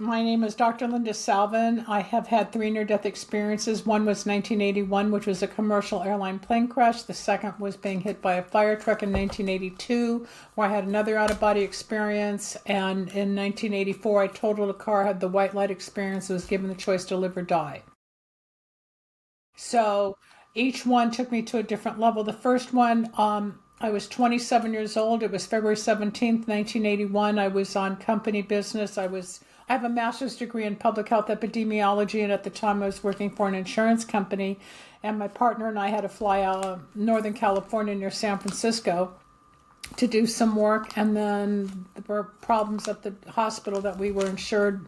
My name is Dr. Linda Salvin. I have had 3 near-death experiences. One was 1981, which was a commercial airline plane crash. The second was being hit by a fire truck in 1982, where I had another out-of-body experience. And in 1984, I totaled a car, had the white light experience, was given the choice to live or die. So each one took me to a different level. The first one, I was 27 years old. It was February 17th, 1981. I was on company business. I have a master's degree in public health epidemiology, and at the time I was working for an insurance company, and my partner and I had to fly out of Northern California near San Francisco to do some work, and then there were problems at the hospital that we were insuring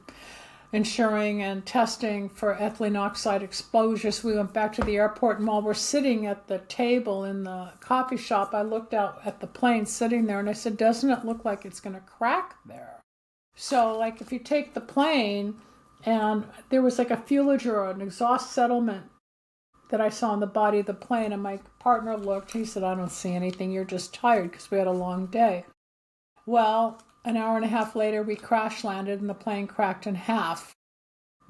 and testing for ethylene oxide exposure. So we went back to the airport, and while we're sitting at the table in the coffee shop, I looked out at the plane sitting there, and I said, doesn't it look like it's going to crack there? So like if you take the plane, and there was like a fuelage or an exhaust settlement that I saw on the body of the plane, and my partner looked, he said, I don't see anything, you're just tired, because we had a long day. Well, an hour and a half later, we crash landed and the plane cracked in half.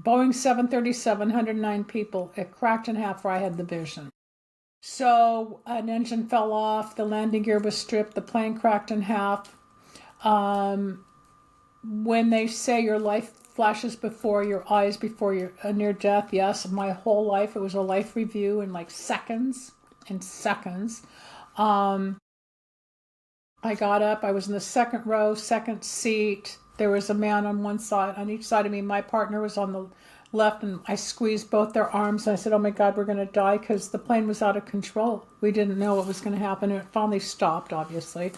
Boeing 737, 109 people, it cracked in half where I had the vision. So an engine fell off, the landing gear was stripped, the plane cracked in half. When they say your life flashes before your eyes before you're near death, yes, my whole life, it was a life review in like seconds. I got up, I was in the second row, second seat. There was a man on one side, on each side of me. My partner was on the left, and I squeezed both their arms. And I said, oh my God, we're going to die, because the plane was out of control. We didn't know what was going to happen. And it finally stopped, obviously.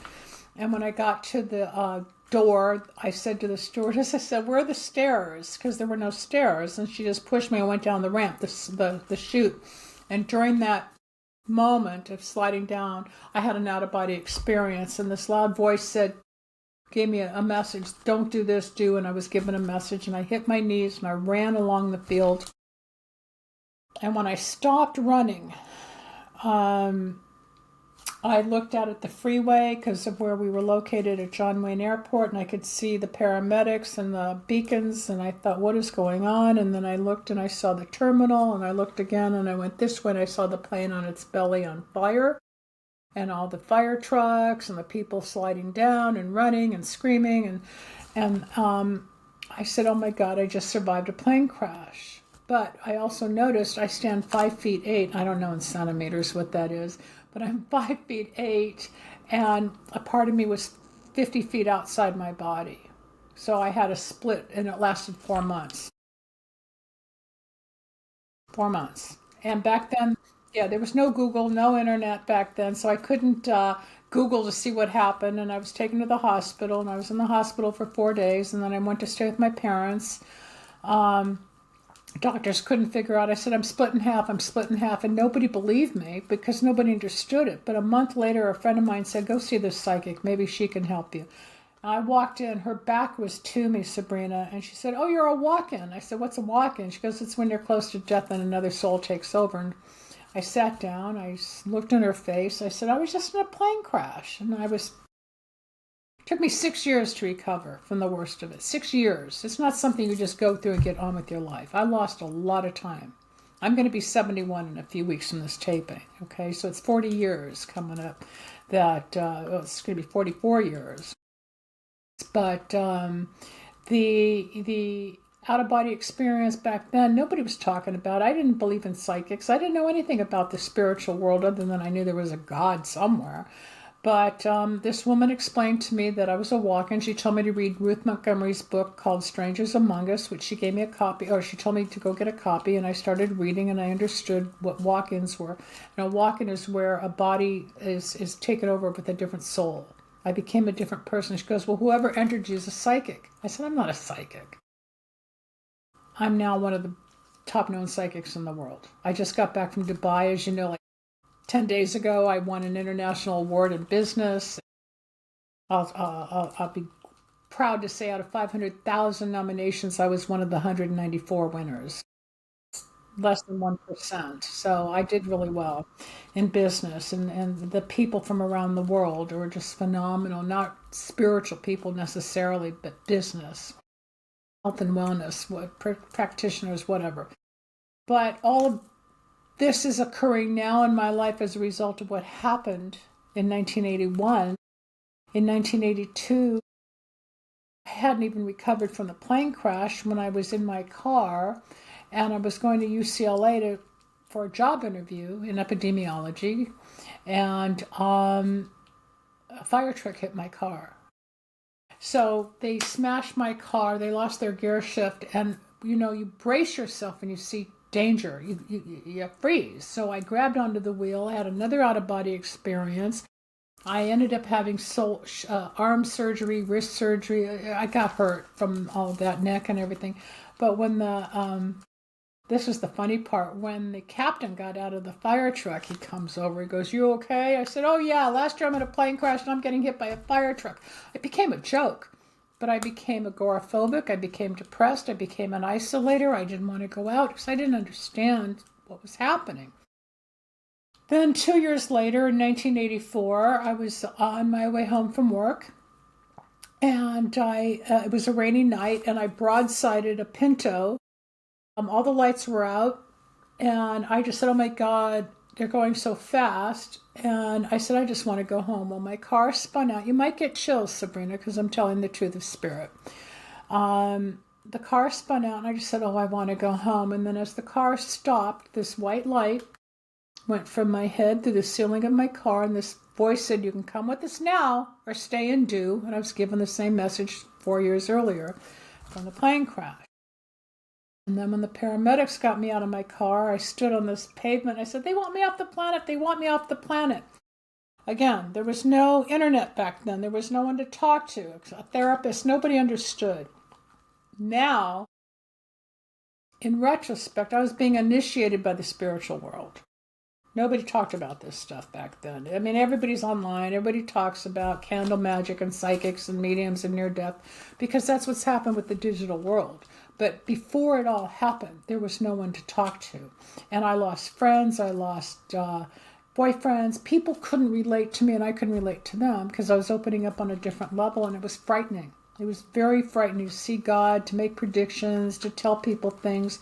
And when I got to the door, I said to the stewardess, I said, where are the stairs? Because there were no stairs. And she just pushed me and went down the ramp, the chute. And during that moment of sliding down, I had an out-of-body experience. And this loud voice gave me a message, don't do this, do. And I was given a message, and I hit my knees and I ran along the field. And when I stopped running, I looked out at the freeway because of where we were located at John Wayne Airport, and I could see the paramedics and the beacons, and I thought, what is going on? And then I looked and I saw the terminal, and I looked again and I went this way, and I saw the plane on its belly on fire, and all the fire trucks and the people sliding down and running and screaming, and I said, oh my God, I just survived a plane crash. But I also noticed I stand 5'8". I don't know in centimeters what that is, but I'm 5'8", and a part of me was 50 feet outside my body. So I had a split, and it lasted 4 months. 4 months. And back then, yeah, there was no Google, no internet back then, so I couldn't Google to see what happened. And I was taken to the hospital, and I was in the hospital for 4 days, and then I went to stay with my parents. Doctors couldn't figure out. I said, I'm split in half, and nobody believed me because nobody understood it. But a month later, a friend of mine said, go see this psychic. Maybe she can help you. And I walked in. Her back was to me, Sabrina, and she said, oh, you're a walk-in. I said, what's a walk-in? She goes, it's when you're close to death and another soul takes over. And I sat down. I looked in her face. I said, I was just in a plane crash. And it took me 6 years to recover from the worst of it. 6 years. It's not something you just go through and get on with your life. I lost a lot of time. I'm going to be 71 in a few weeks from this taping. Okay, so it's 40 years coming up. It's going to be 44 years. But the out-of-body experience back then, nobody was talking about. I didn't believe in psychics. I didn't know anything about the spiritual world other than I knew there was a God somewhere. But this woman explained to me that I was a walk-in. She told me to read Ruth Montgomery's book called Strangers Among Us, which she gave me a copy, or she told me to go get a copy, and I started reading, and I understood what walk-ins were. And a walk-in is where a body is taken over with a different soul. I became a different person. She goes, well, whoever entered you is a psychic. I said, I'm not a psychic. I'm now one of the top-known psychics in the world. I just got back from Dubai, as you know, 10 days ago. I won an international award in business. I'll be proud to say out of 500,000 nominations, I was one of the 194 winners. Less than 1%. So I did really well in business. And the people from around the world were just phenomenal. Not spiritual people necessarily, but business. health and wellness, practitioners, whatever. But all of this is occurring now in my life as a result of what happened in 1981. In 1982, I hadn't even recovered from the plane crash when I was in my car, and I was going to UCLA for a job interview in epidemiology, and a fire truck hit my car. So they smashed my car, they lost their gear shift, and you brace yourself when you see danger, you freeze. So I grabbed onto the wheel, had another out-of-body experience. I ended up having arm surgery, wrist surgery. I got hurt from all of that, neck and everything. But when this was the funny part, when the captain got out of the fire truck, he comes over, he goes, "You okay?" I said, "Oh yeah, last year I'm in a plane crash and I'm getting hit by a fire truck." It became a joke, but I became agoraphobic, I became depressed, I became an isolator, I didn't want to go out because I didn't understand what was happening. Then 2 years later, in 1984, I was on my way home from work, and it was a rainy night, and I broadsided a Pinto. All the lights were out, and I just said, "Oh my God, they're going so fast." And I said, "I just want to go home." Well, my car spun out. You might get chills, Sabrina, because I'm telling the truth of spirit. The car spun out, and I just said, "Oh, I want to go home." And then as the car stopped, this white light went from my head through the ceiling of my car, and this voice said, "You can come with us now or stay and do." And I was given the same message 4 years earlier from the plane crash. And then when the paramedics got me out of my car, I stood on this pavement. I said, "They want me off the planet. They want me off the planet." Again, there was no internet back then. There was no one to talk to, a therapist. Nobody understood. Now, in retrospect, I was being initiated by the spiritual world. Nobody talked about this stuff back then. I mean, everybody's online. Everybody talks about candle magic and psychics and mediums and near-death because that's what's happened with the digital world. But before it all happened, there was no one to talk to. And I lost friends. I lost boyfriends. People couldn't relate to me, and I couldn't relate to them because I was opening up on a different level, and it was frightening. It was very frightening to see God, to make predictions, to tell people things.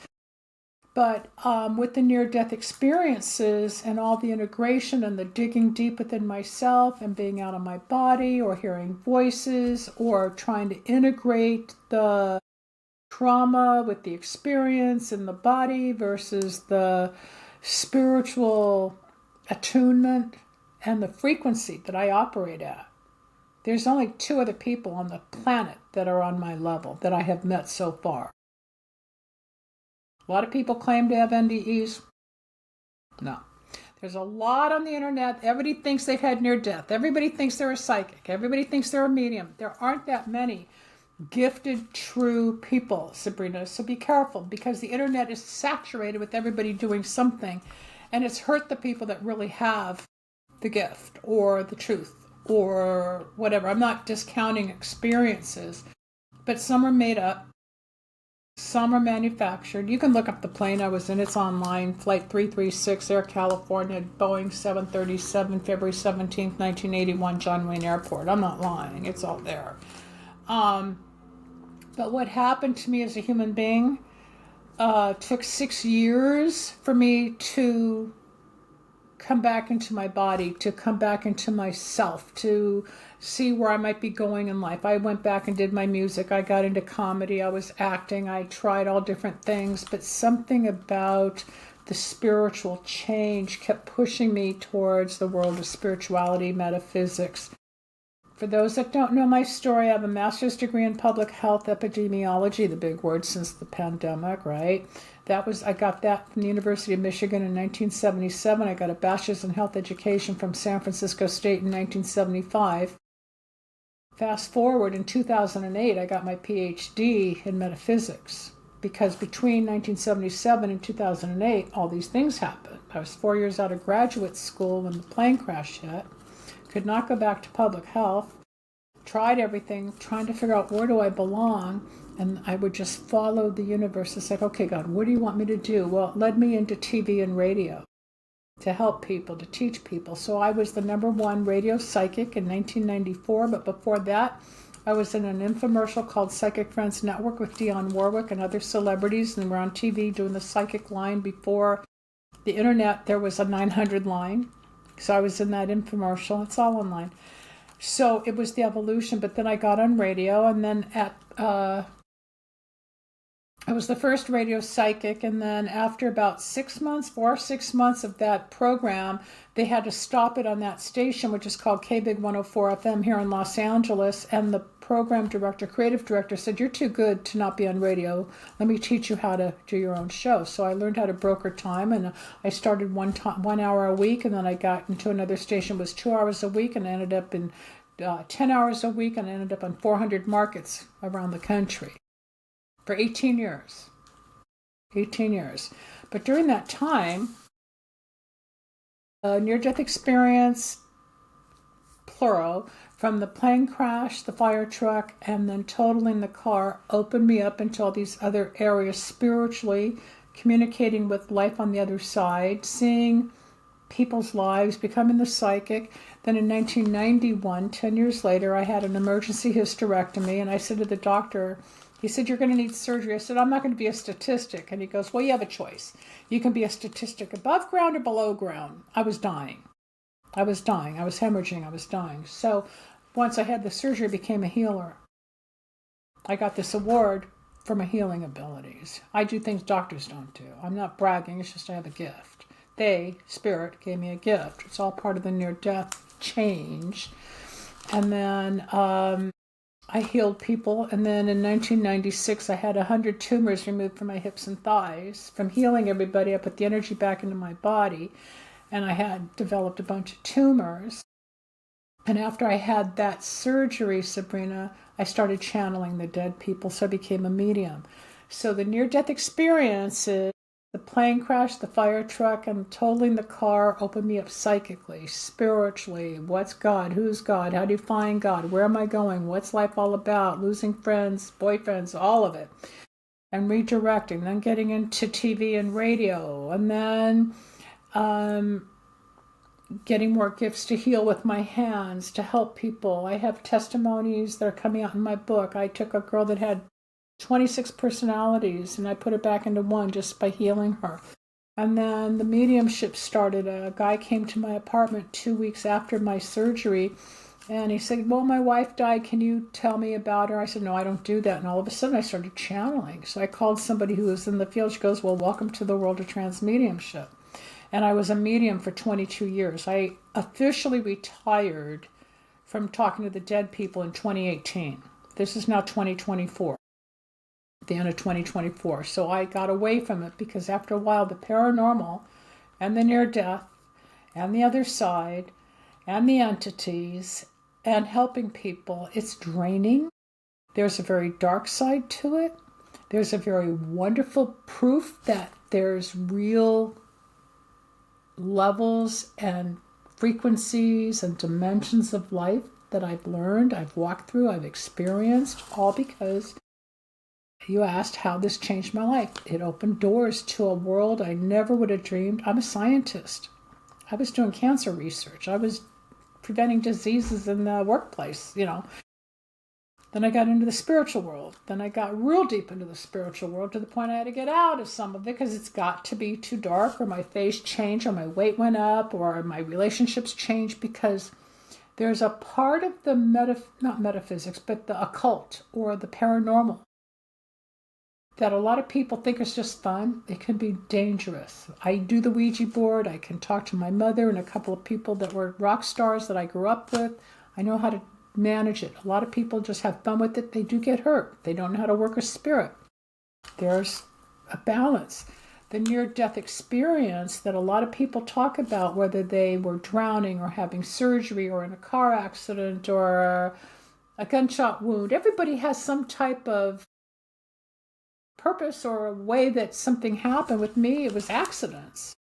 But with the near-death experiences and all the integration and the digging deep within myself and being out of my body or hearing voices or trying to integrate the trauma with the experience in the body versus the spiritual attunement and the frequency that I operate at. There's only 2 other people on the planet that are on my level that I have met so far. A lot of people claim to have NDEs. No. There's a lot on the internet. Everybody thinks they've had near death. Everybody thinks they're a psychic. Everybody thinks they're a medium. There aren't that many gifted, true people, Sabrina. So be careful because the internet is saturated with everybody doing something, and it's hurt the people that really have the gift or the truth or whatever. I'm not discounting experiences, but some are made up. Some are manufactured. You can look up the plane I was in. It's online. Flight 336, Air California, Boeing 737, February 17th, 1981, John Wayne Airport. I'm not lying. It's all there. But what happened to me as a human being took 6 years for me to come back into my body, to come back into myself, to see where I might be going in life. I went back and did my music. I got into comedy. I was acting. I tried all different things, but something about the spiritual change kept pushing me towards the world of spirituality, metaphysics. For those that don't know my story, I have a master's degree in public health epidemiology, the big word since the pandemic, right? I got that from the University of Michigan in 1977. I got a bachelor's in health education from San Francisco State in 1975. Fast forward, in 2008, I got my PhD in metaphysics because between 1977 and 2008, all these things happened. I was 4 years out of graduate school when the plane crash hit. Could not go back to public health. Tried everything, trying to figure out where do I belong. And I would just follow the universe. It's like, okay, God, what do you want me to do? Well, it led me into TV and radio to help people, to teach people. So I was the #1 radio psychic in 1994. But before that, I was in an infomercial called Psychic Friends Network with Dionne Warwick and other celebrities, and we're on TV doing the psychic line. Before the internet, there was a 900 line. So I was in that infomercial. It's all online. So it was the evolution, but then I got on radio, and then I was the first radio psychic, and then after about 6 months, 4 or 6 months of that program, they had to stop it on that station, which is called KBIG 104 FM here in Los Angeles, and the program director, creative director, said, "You're too good to not be on radio. Let me teach you how to do your own show." So I learned how to broker time, and I started 1 hour a week, and then I got into another station, was 2 hours a week, and ended up in 10 hours a week, and ended up on 400 markets around the country for 18 years. 18 years. But during that time, a near-death experience, plural, from the plane crash, the fire truck, and then totaling the car, opened me up into all these other areas spiritually, communicating with life on the other side, seeing people's lives, becoming the psychic. Then in 1991, 10 years later, I had an emergency hysterectomy, and I said to the doctor, he said, "You're going to need surgery." I said, "I'm not going to be a statistic." And he goes, "Well, you have a choice. You can be a statistic above ground or below ground." I was dying. I was hemorrhaging. I was dying. So once I had the surgery, I became a healer. I got this award for my healing abilities. I do things doctors don't do. I'm not bragging. It's just I have a gift. They, Spirit, gave me a gift. It's all part of the near-death change. And then I healed people, and then in 1996 I had 100 tumors removed from my hips and thighs. From healing everybody, I put the energy back into my body, and I had developed a bunch of tumors. And after I had that surgery, Sabrina, I started channeling the dead people, so I became a medium. So the near-death experiences, the plane crash, the fire truck, and totaling the car opened me up psychically, spiritually. What's God? Who's God? How do you find God? Where am I going? What's life all about? Losing friends, boyfriends, all of it. And redirecting, then getting into TV and radio, and then getting more gifts to heal with my hands, to help people. I have testimonies that are coming out in my book. I took a girl that had 26 personalities, and I put it back into one just by healing her. And then the mediumship started. A guy came to my apartment 2 weeks after my surgery, and he said, "Well, my wife died. Can you tell me about her?" I said, "No, I don't do that." And all of a sudden I started channeling. So I called somebody who was in the field. She goes, "Well, welcome to the world of transmediumship." And I was a medium for 22 years. I officially retired from talking to the dead people in 2018. This is now 2024. The end of 2024. So I got away from it because after a while the paranormal and the near-death and the other side and the entities and helping people, it's draining. There's a very dark side to it. There's a very wonderful proof that there's real levels and frequencies and dimensions of life that I've learned, I've walked through, I've experienced, all because you asked how this changed my life. It opened doors to a world I never would have dreamed. I'm a scientist. I was doing cancer research. I was preventing diseases in the workplace, Then I got into the spiritual world. Then I got real deep into the spiritual world to the point I had to get out of some of it because it's got to be too dark, or my face changed, or my weight went up, or my relationships changed, because there's a part of the not metaphysics, but the occult or the paranormal that a lot of people think is just fun. It can be dangerous. I do the Ouija board. I can talk to my mother and a couple of people that were rock stars that I grew up with. I know how to manage it. A lot of people just have fun with it. They do get hurt. They don't know how to work a spirit. There's a balance. The near-death experience that a lot of people talk about, whether they were drowning or having surgery or in a car accident or a gunshot wound, everybody has some type of purpose or a way that something happened. With me, it was accidents.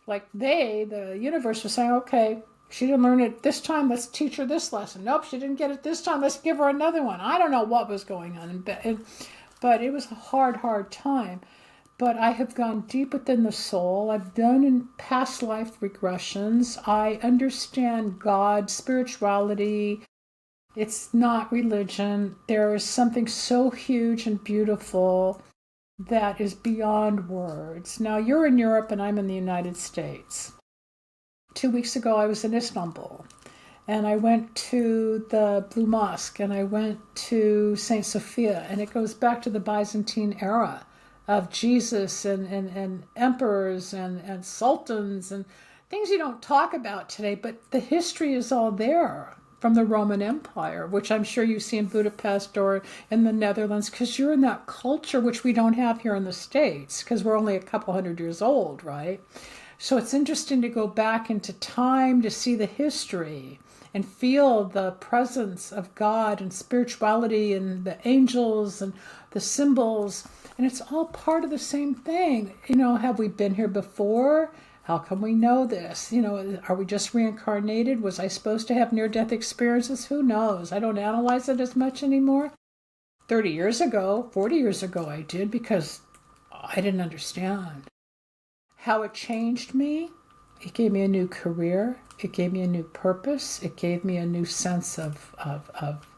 Like the universe was saying, okay, she didn't learn it this time, let's teach her this lesson. Nope, she didn't get it this time, let's give her another one. I don't know what was going on, but it was a hard time. But I have gone deep within the soul. I've done in past life regressions. I understand God, spirituality. It's not religion. There is something so huge and beautiful that is beyond words. Now, you're in Europe and I'm in the United States. 2 weeks ago, I was in Istanbul. And I went to the Blue Mosque, and I went to St. Sophia, and it goes back to the Byzantine era of Jesus and emperors and sultans and things you don't talk about today, but the history is all there from the Roman Empire, which I'm sure you see in Budapest or in the Netherlands, because you're in that culture, which we don't have here in the States, because we're only a couple hundred years old, right? So it's interesting to go back into time to see the history and feel the presence of God and spirituality and the angels and the symbols. And it's all part of the same thing. Have we been here before? How can we know this? Are we just reincarnated? Was I supposed to have near-death experiences? Who knows? I don't analyze it as much anymore. 30 years ago, 40 years ago, I did, because I didn't understand. How it changed me? It gave me a new career. It gave me a new purpose. It gave me a new sense of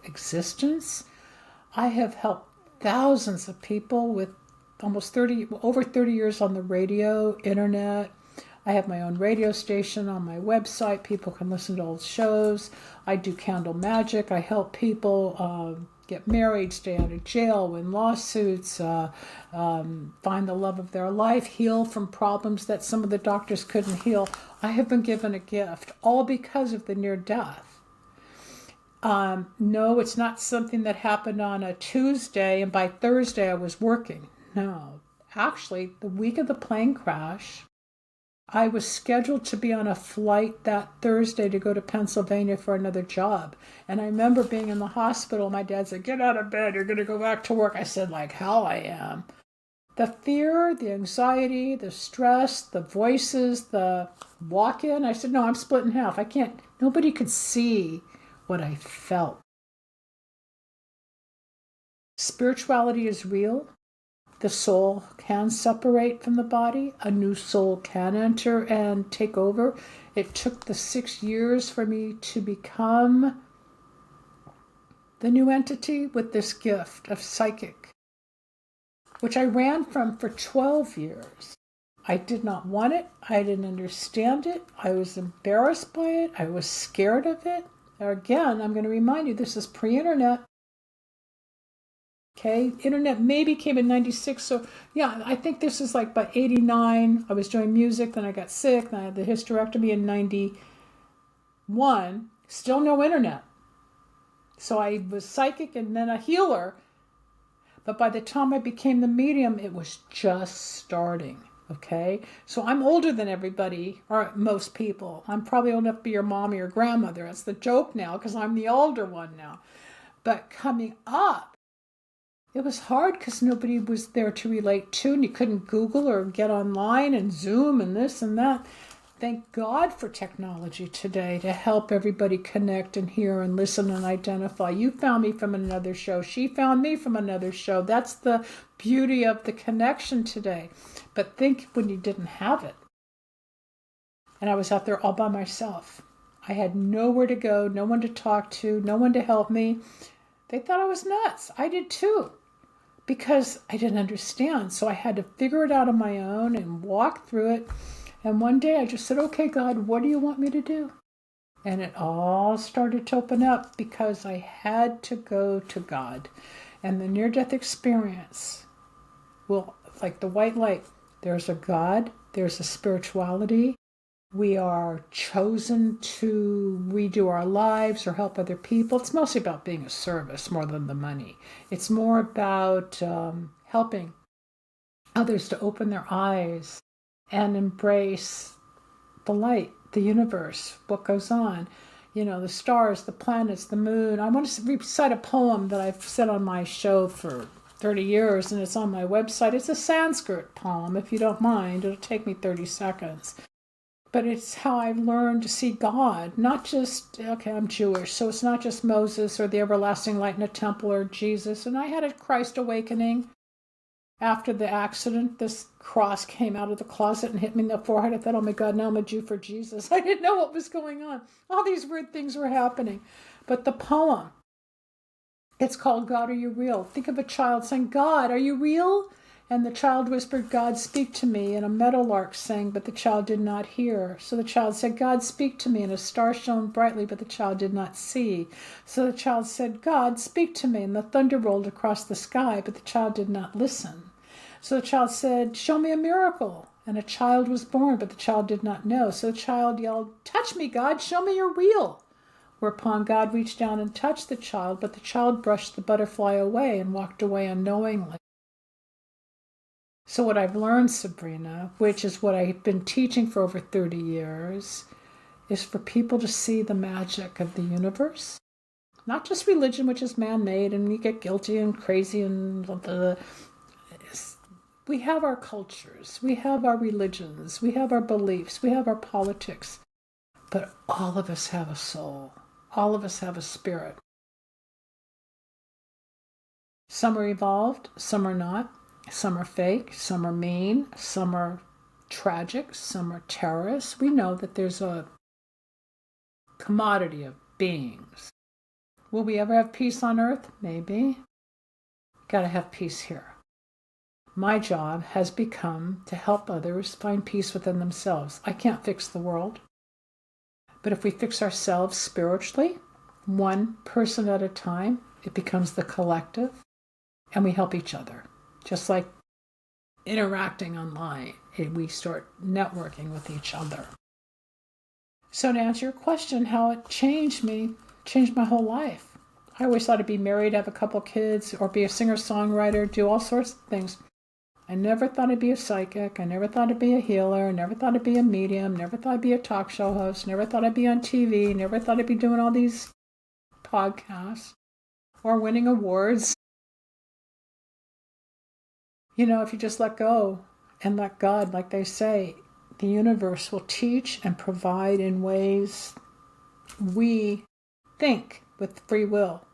existence. I have helped thousands of people with over 30 years on the radio, internet. I have my own radio station on my website. People can listen to old shows. I do candle magic. I help people get married, stay out of jail, win lawsuits, find the love of their life, heal from problems that some of the doctors couldn't heal. I have been given a gift, all because of the near death. No, it's not something that happened on a Tuesday and by Thursday I was working. No, actually, the week of the plane crash, I was scheduled to be on a flight that Thursday to go to Pennsylvania for another job. And I remember being in the hospital. My dad said, "Get out of bed. You're going to go back to work." I said, "Like hell I am." The fear, the anxiety, the stress, the voices, the walk-in. I said, "No, I'm split in half. I can't." Nobody could see what I felt. Spirituality is real. The soul can separate from the body. A new soul can enter and take over. It took the 6 years for me to become the new entity with this gift of psychic, which I ran from for 12 years. I did not want it. I didn't understand it. I was embarrassed by it. I was scared of it. Again, I'm going to remind you, this is pre-internet. Okay, internet maybe came in 96, so yeah, I think this is like by 89. I was doing music, then I got sick, then I had the hysterectomy in 91. Still no internet. So I was psychic and then a healer, but by the time I became the medium, it was just starting. Okay, so I'm older than everybody, or most people. I'm probably old enough to be your mom or your grandmother. That's the joke now, because I'm the older one now. But coming up, it was hard because nobody was there to relate to, and you couldn't Google or get online and Zoom and this and that. Thank God for technology today to help everybody connect and hear and listen and identify. You found me from another show. She found me from another show. That's the beauty of the connection today. But think when you didn't have it. And I was out there all by myself. I had nowhere to go, no one to talk to, no one to help me. They thought I was nuts. I did too. Because I didn't understand. So I had to figure it out on my own and walk through it. And one day I just said, "Okay, God, what do you want me to do?" And it all started to open up because I had to go to God. And the near-death experience, well, like the white light, there's a God, there's a spirituality. We are chosen to redo our lives or help other people. It's mostly about being a service more than the money. It's more about helping others to open their eyes and embrace the light, the universe, what goes on. The stars, the planets, the moon. I want to recite a poem that I've said on my show for 30 years, and it's on my website. It's a Sanskrit poem, if you don't mind. It'll take me 30 seconds. But it's how I learned to see God, not just, okay, I'm Jewish, so it's not just Moses or the everlasting light in a temple or Jesus. And I had a Christ awakening after the accident. This cross came out of the closet and hit me in the forehead. I thought, oh my God, now I'm a Jew for Jesus. I didn't know what was going on. All these weird things were happening. But the poem It's called God, Are You Real? Think of a child saying, God, are you real? And the child whispered, God, speak to me. And a meadowlark sang, but the child did not hear. So the child said, God, speak to me. And a star shone brightly, but the child did not see. So the child said, God, speak to me. And the thunder rolled across the sky, but the child did not listen. So the child said, show me a miracle. And a child was born, but the child did not know. So the child yelled, touch me, God, show me you're real. Whereupon God reached down and touched the child, but the child brushed the butterfly away and walked away unknowingly. So what I've learned, Sabrina, which is what I've been teaching for over 30 years, is for people to see the magic of the universe. Not just religion, which is man-made, and we get guilty and crazy and we have our cultures, we have our religions, we have our beliefs, we have our politics, but all of us have a soul. All of us have a spirit. Some are evolved, some are not. Some are fake, some are mean, some are tragic, some are terrorists. We know that there's a commodity of beings. Will we ever have peace on earth? Maybe. Got to have peace here. My job has become to help others find peace within themselves. I can't fix the world. But if we fix ourselves spiritually, one person at a time, it becomes the collective, and we help each other. Just like interacting online, we start networking with each other. So to answer your question, how it changed me, changed my whole life. I always thought I'd be married, have a couple kids, or be a singer-songwriter, do all sorts of things. I never thought I'd be a psychic. I never thought I'd be a healer. I never thought I'd be a medium. Never thought I'd be a talk show host. Never thought I'd be on TV. Never thought I'd be doing all these podcasts or winning awards. You know, if you just let go and let God, like they say, the universe will teach and provide in ways we think with free will.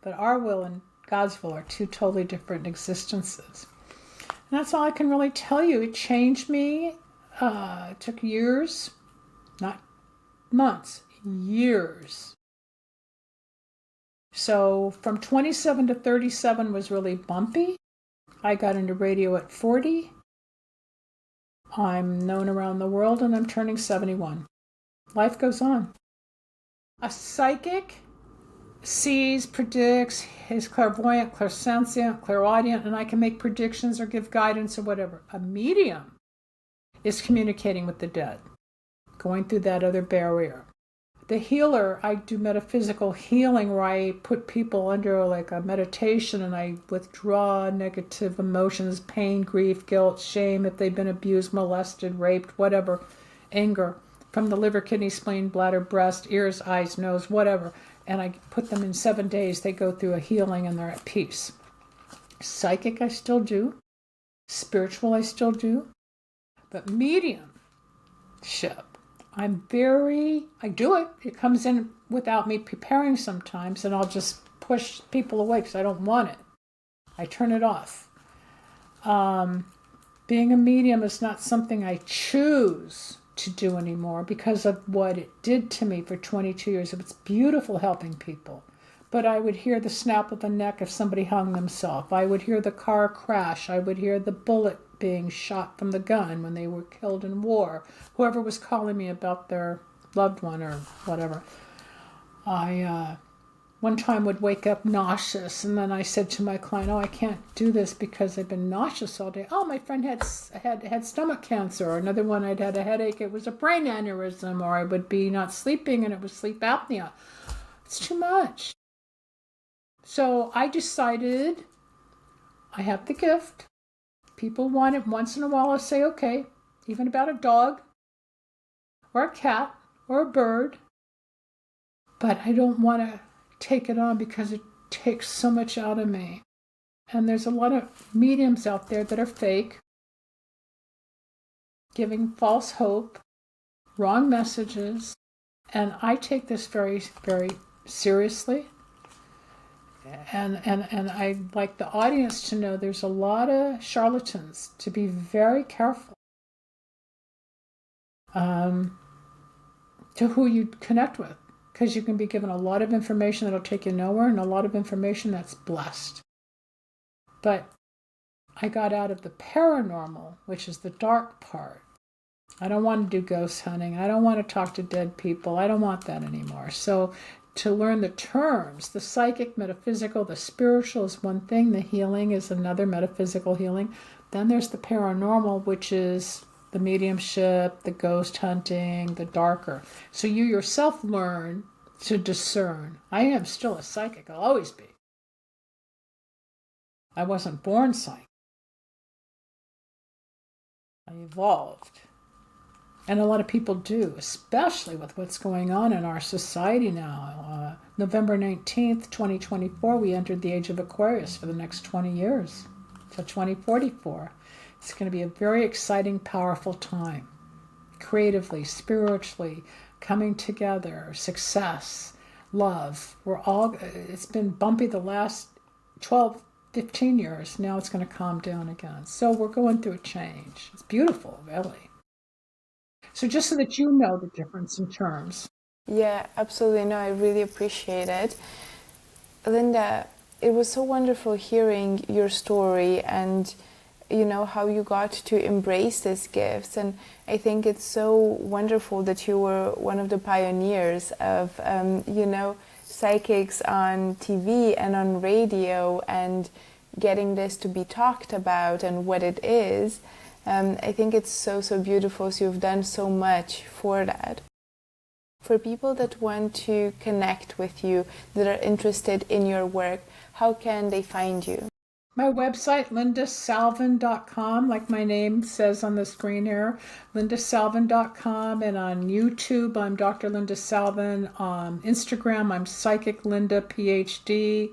But our will and God's will are two totally different existences. And that's all I can really tell you. It changed me. It took years, not months, years. So from 27 to 37 was really bumpy. I got into radio at 40. I'm known around the world and I'm turning 71. Life goes on. A psychic sees, predicts, is clairvoyant, clairsentient, clairaudient, and I can make predictions or give guidance or whatever. A medium is communicating with the dead, going through that other barrier. The healer, I do metaphysical healing where I put people under like a meditation and I withdraw negative emotions, pain, grief, guilt, shame, if they've been abused, molested, raped, whatever, anger, from the liver, kidney, spleen, bladder, breast, ears, eyes, nose, whatever. And I put them in 7 days. They go through a healing and they're at peace. Psychic, I still do. Spiritual, I still do. But mediumship, I do it. It comes in without me preparing sometimes, and I'll just push people away because I don't want it. I turn it off. Being a medium is not something I choose to do anymore because of what it did to me for 22 years. It's beautiful helping people. But I would hear the snap of the neck if somebody hung themselves. I would hear the car crash. I would hear the bullet being shot from the gun when they were killed in war. Whoever was calling me about their loved one or whatever. I one time would wake up nauseous, and then I said to my client, I can't do this because I've been nauseous all day. My friend had stomach cancer. Or another one, I'd had a headache. It was a brain aneurysm. Or I would be not sleeping, and it was sleep apnea. It's too much. So I decided I have the gift. People want it. Once in a while, I'll say, okay, even about a dog or a cat or a bird. But I don't want to take it on because it takes so much out of me. And there's a lot of mediums out there that are fake, giving false hope, wrong messages. And I take this very, very seriously. And I'd like the audience to know there's a lot of charlatans, to be very careful to who you connect with. because you can be given a lot of information that'll take you nowhere and a lot of information that's blessed. But I got out of the paranormal, which is the dark part. I don't want to do ghost hunting. I don't want to talk to dead people. I don't want that anymore. So to learn the terms, the psychic, metaphysical, the spiritual is one thing. The healing is another, metaphysical healing. Then there's the paranormal, which is the mediumship, the ghost hunting, the darker. So you yourself learn to discern. I am still a psychic. I'll always be. I wasn't born psychic. I evolved. And a lot of people do, especially with what's going on in our society now. November 19th, 2024, we entered the age of Aquarius for the next 20 years, till 2044. It's going to be a very exciting, powerful time. Creatively, spiritually, coming together, success, love. It's been bumpy the last 12, 15 years. Now it's going to calm down again. So we're going through a change. It's beautiful, really. So just so that you know the difference in terms. Yeah, absolutely. No, I really appreciate it. Linda, it was so wonderful hearing your story and, you know, how you got to embrace these gifts. And I think it's so wonderful that you were one of the pioneers of, you know, psychics on TV and on radio and getting this to be talked about and what it is. I think it's so beautiful. So you've done so much for that. For people that want to connect with you, that are interested in your work, how can they find you? My website, lindasalvin.com, like my name says on the screen here, lindasalvin.com, and on YouTube, I'm Dr. Linda Salvin. Instagram, I'm Psychic Linda PhD.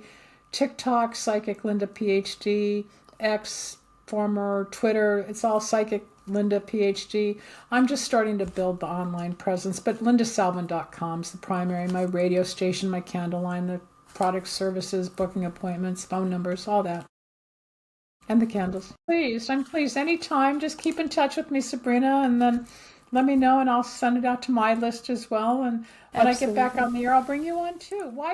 TikTok, Psychic Linda PhD. X, former Twitter, it's all Psychic Linda PhD. I'm just starting to build the online presence, but lindasalvin.com is the primary. My radio station, my candle line, the product services, booking appointments, phone numbers, all that. And the candles. I'm pleased. Anytime, just keep in touch with me, Sabrina, and then let me know and I'll send it out to my list as well. And when I get back on the air, I'll bring you on too. Why